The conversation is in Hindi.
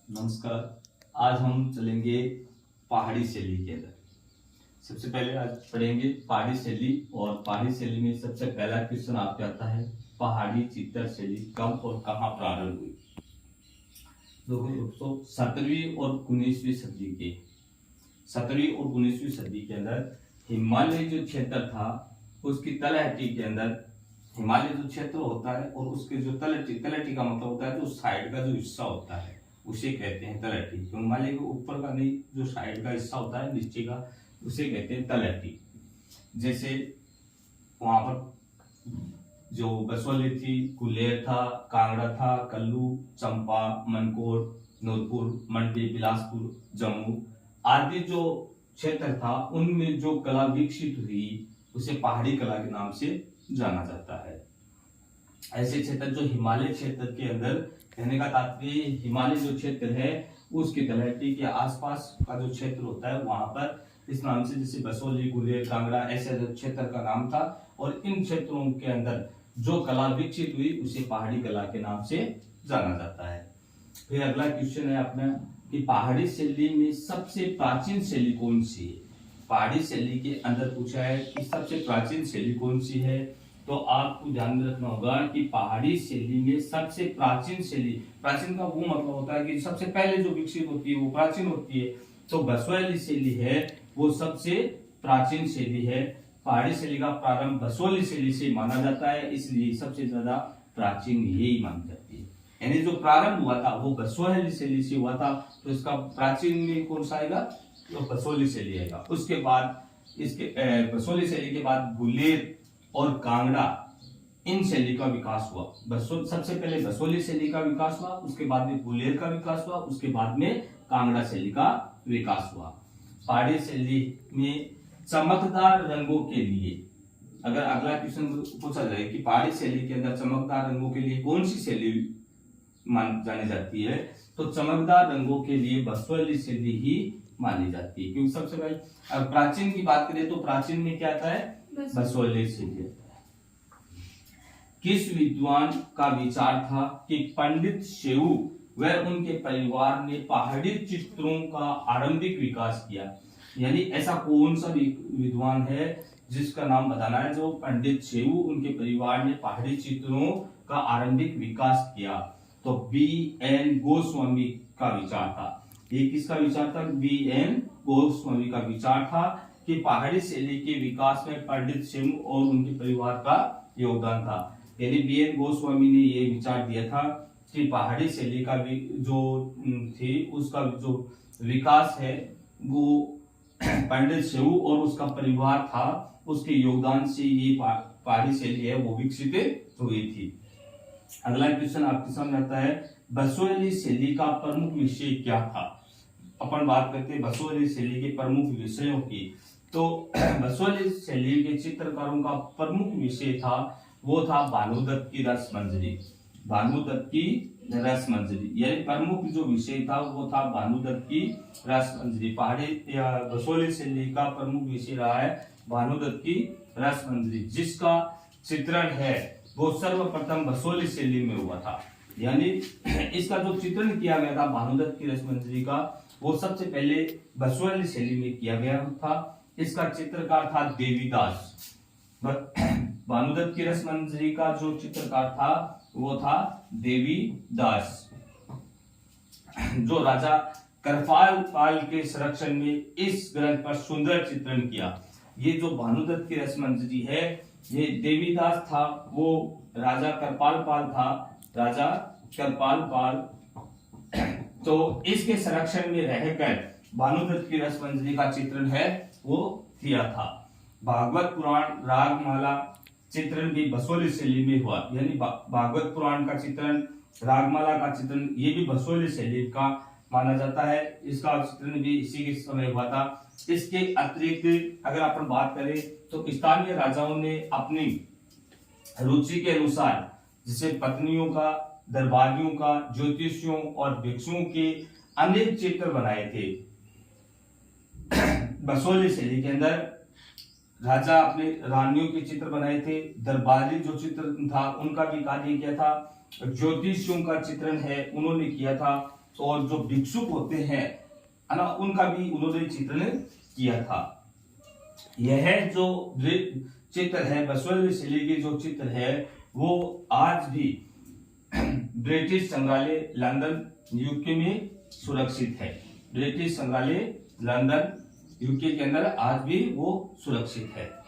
नमस्कार। आज हम चलेंगे पहाड़ी शैली के अंदर। सबसे पहले आज पढ़ेंगे पहाड़ी शैली, और पहाड़ी शैली में सबसे पहला क्वेश्चन आपके आता है, पहाड़ी चित्र शैली कब और कहाँ प्रारंभ हुई। दोस्तों 17वीं और 19वीं सदी के 17वीं और 19वीं सदी के अंदर हिमालय जो क्षेत्र था उसकी तलहटी के अंदर, हिमालय जो क्षेत्र होता है और उसके जो तलहटी का मतलब होता है जो साइड का जो हिस्सा होता है उसे कहते हैं तलहटी। हिमालय के ऊपर का नहीं, जो साइड का हिस्सा होता है नीचे का, उसे कहते हैं तलहटी। जैसे वहां पर जो बसोली थी, गुलेर था, कांगड़ा था, कल्लू, चंपा, मनकोट, नूरपुर, मंडी, बिलासपुर, जम्मू आदि जो क्षेत्र था उनमें जो कला विकसित हुई उसे पहाड़ी कला के नाम से जाना जाता है। ऐसे क्षेत्र जो हिमालय क्षेत्र के अंदर, कहने का तात्पर्य हिमालय जो क्षेत्र है उसके तलहटी के आसपास का जो क्षेत्र होता है वहां पर इस नाम से, जैसे बसोली, गुलेर, कांगड़ा ऐसे क्षेत्र का नाम था। और इन क्षेत्रों के अंदर जो कला विकसित हुई उसे पहाड़ी कला के नाम से जाना जाता है। फिर अगला क्वेश्चन है अपना कि पहाड़ी शैली में सबसे प्राचीन शैली कौन सी है। पहाड़ी शैली के अंदर पूछा है कि सबसे प्राचीन शैली कौन सी है, तो आपको ध्यान में रखना होगा कि पहाड़ी शैली में सबसे प्राचीन शैली, प्राचीन का वो मतलब होता है कि सबसे पहले जो विकसित होती है वो प्राचीन होती है। तो बसोली शैली है वो सबसे प्राचीन शैली है। पहाड़ी शैली का प्रारंभ बसोली शैली से माना जाता है, इसलिए सबसे ज्यादा प्राचीन यही मानी जाती है। यानी जो प्रारंभ हुआ था वो बसोली शैली से हुआ था, तो इसका प्राचीन में कौन सा आएगा, तो बसोली शैली आएगा। उसके बाद इसके बसोली शैली के बाद गुलेर और कांगड़ा, इन शैली का विकास हुआ। सबसे पहले बसोली शैली का विकास हुआ, उसके बाद में गुलेर का विकास हुआ, उसके बाद में कांगड़ा शैली का विकास हुआ। पहाड़ी शैली में चमकदार रंगों के लिए, अगर अगला क्वेश्चन पूछा जाए कि पहाड़ी शैली के अंदर चमकदार रंगों के लिए कौन सी शैली जानी जाती है, तो चमकदार रंगों के लिए बसोली शैली ही मानी जाती है। क्योंकि सबसे पहले प्राचीन की बात करें तो प्राचीन में क्या आता है, बसोली शैली। किस विद्वान का विचार था कि पंडित शेऊ व उनके परिवार ने पहाड़ी चित्रों का आरंभिक विकास किया। यानी ऐसा कौन सा विद्वान है जिसका नाम बताना है, जो पंडित शेऊ उनके परिवार ने पहाड़ी चित्रों का आरंभिक विकास किया, तो बी.एन. गोस्वामी का विचार था। ये किसका विचार था, बी.एन. गोस्वामी का विचार था कि पहाड़ी शैली के विकास में पंडित शेऊ और उनके परिवार का योगदान था। यानी बी.एन. गोस्वामी ने ये विचार दिया था कि पहाड़ी शैली का जो थी उसका जो विकास है वो पंडित शेऊ और उसका परिवार था, उसके योगदान से ये पहाड़ी शैली है वो विकसित हुई थी। अगला क्वेश्चन आपके सामने आता है, बसोली शैली का प्रमुख विषय क्या था। अपन बात करते हैं बसोली शैली के प्रमुख विषयों की, तो बसोली शैली के चित्रकारों का प्रमुख विषय था वो था भानुदत्त की रसमंजरी। भानुदत्त की रसमंजरी यानी प्रमुख जो विषय था वो था भानुदत्त की रसमंजरी। पहाड़ी या बसोली शैली का प्रमुख विषय रहा है भानुदत्त की रसमंजरी, जिसका चित्रण है वो सर्वप्रथम बसोली शैली में हुआ था। यानी इसका जो चित्रण किया गया था भानुदत्त की रसमंजरी का, वो सबसे पहले बसोली शैली में किया गया था। इसका चित्रकार था देवीदास। भानुदत्त की रसमंजरी का जो चित्रकार था वो था देवीदास, जो राजा करपाल पाल के संरक्षण में इस ग्रंथ पर सुंदर चित्रण किया। ये जो भानुदत्त की रसमंजरी है ये देवीदास था, वो राजा करपाल पाल था, राजा करपाल पाल। तो इसके संरक्षण में रहकर भानुदत्त की रसमंजरी का चित्रण है वो किया था। भागवत पुराण, रागमाला चित्रण भी बसोली शैली में हुआ। यानी भागवत पुराण का चित्रण, रागमाला का चित्रण ये भी बसोली शैली का माना जाता है। इसका चित्रण भी इसी के समय हुआ था। इसके अतिरिक्त अगर अपन बात करें तो स्थानीय राजाओं ने अपनी रुचि के अनुसार जैसे पत्नियों का, दरबारियों का, ज्योतिषियों और भिक्षुओं के अनेक चित्र बनाए थे। बसोली शैली के अंदर राजा अपने रानियों के चित्र बनाए थे, दरबारी जो चित्र था उनका भी कार्य किया था, ज्योतिषियों का चित्रण है उन्होंने किया था, और जो भिक्षुक होते हैं है ना, उनका भी उन्होंने चित्रण किया था। यह जो चित्र है बसवेश्वर शैली के जो चित्र है वो आज भी ब्रिटिश संग्रहालय लंदन यूके में सुरक्षित है। ब्रिटिश संग्रहालय लंदन यूके के अंदर आज भी वो सुरक्षित है।